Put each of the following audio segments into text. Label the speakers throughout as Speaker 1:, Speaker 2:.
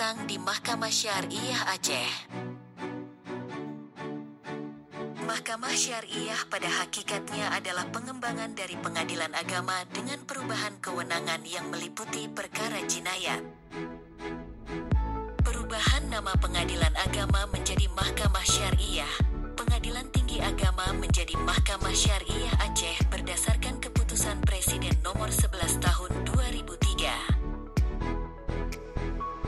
Speaker 1: datang di Mahkamah Syariah Aceh. Mahkamah Syariah pada hakikatnya adalah pengembangan dari pengadilan agama dengan perubahan kewenangan yang meliputi perkara jinayat. Perubahan nama pengadilan agama menjadi Mahkamah Syariah, Pengadilan Tinggi Agama menjadi Mahkamah Syariah Aceh berdasarkan keputusan Presiden nomor 11 tahun 2003.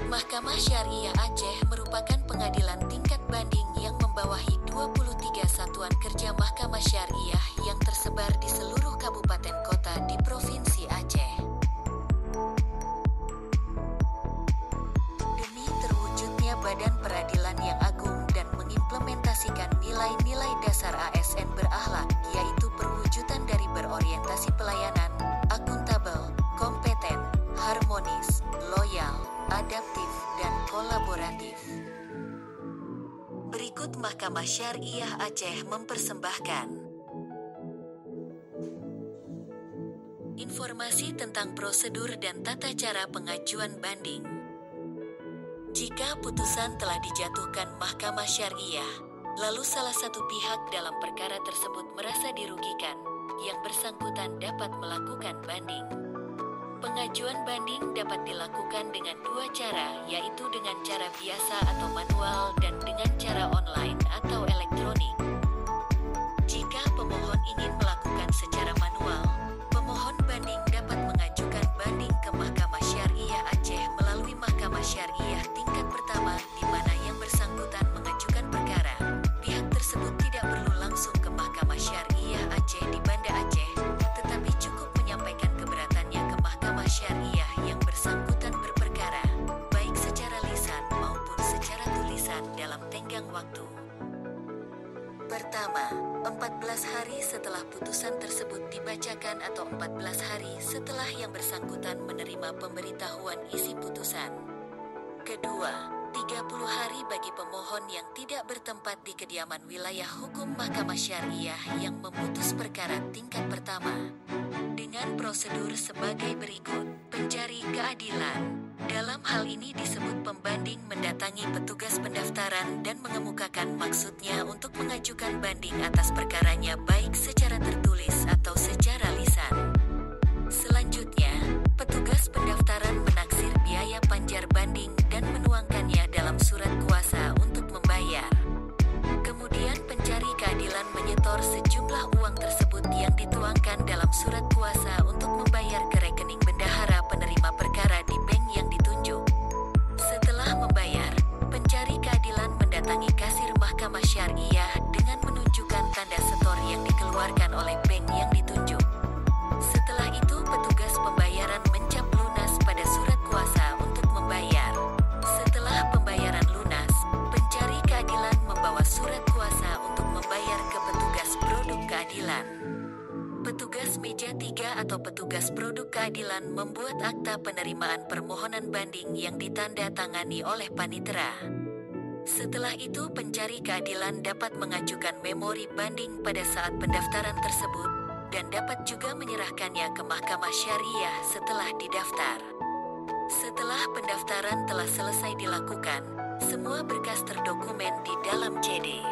Speaker 1: Mahkamah Syariah Aceh merupakan pengadilan tingkat banding yang membawahi 23 satuan kerja Mahkamah Syariah yang tersebar di seluruh kabupaten kota di Provinsi Aceh. Demi terwujudnya badan peradilan yang agung dan mengimplementasikan nilai-nilai dasar ASN berakhlak, yaitu perwujudan dari berorientasi pelayanan, akuntabel, kompeten, harmonis, loyal, adaptif, dan kolaboratif. Berikut Mahkamah Syariah Aceh mempersembahkan informasi tentang prosedur dan tata cara pengajuan banding. Jika putusan telah dijatuhkan Mahkamah Syariah, lalu salah satu pihak dalam perkara tersebut merasa dirugikan, yang bersangkutan dapat melakukan banding. Pengajuan banding dapat dilakukan dengan dua cara, yaitu dengan cara biasa atau manual dan dengan cara online atau elektronik. Jika pemohon ingin melakukan secara manual, pemohon banding dapat mengajukan banding ke Mahkamah Syariah Aceh melalui Mahkamah Syariah tingkat pertama, di mana yang bersangkutan mengajukan perkara. Pihak tersebut tidak perlu langsung ke Mahkamah Syariah Aceh di Banda Aceh, tetapi cukup menyampaikan keberatannya ke Mahkamah Syariah yang bersangkutan berperkara, baik secara lisan maupun secara tulisan dalam tenggang waktu. Pertama, 14 hari setelah putusan tersebut dibacakan atau 14 hari setelah yang bersangkutan menerima pemberitahuan isi putusan. Kedua, 30 hari bagi pemohon yang tidak bertempat di kediaman wilayah hukum Mahkamah Syariah yang memutus perkara tingkat pertama. Dengan prosedur sebagai berikut. Pencari keadilan. Dalam hal ini disebut pembanding mendatangi petugas pendaftaran dan mengemukakan maksudnya untuk mengajukan banding atas perkaranya baik secara tertulis atau secara lisan. Selanjutnya, petugas pendaftaran menaksir biaya panjar banding dan menuangkannya dalam surat kuasa untuk membayar. Kemudian pencari keadilan menyetor sejumlah uang tersebut yang dituangkan dalam surat kuasa untuk membayar ke rekening bendahara penerima perkara di bank yang ditunjuk. Setelah membayar, pencari keadilan mendatangi kasir Mahkamah Syariah dengan menunjukkan tanda setor yang dikeluarkan oleh bank yang ditunjuk. Setelah itu petugas pembayaran mencap lunas pada surat kuasa untuk membayar. Setelah pembayaran lunas, pencari keadilan membawa surat kuasa untuk membayar ke petugas produk keadilan. Petugas meja 3 atau petugas produk keadilan membuat akta penerimaan permohonan banding yang ditanda tangani oleh panitera. Setelah itu pencari keadilan dapat mengajukan memori banding pada saat pendaftaran tersebut dan dapat juga menyerahkannya ke Mahkamah Syariah setelah didaftar. Setelah pendaftaran telah selesai dilakukan, semua berkas terdokumen di dalam CD.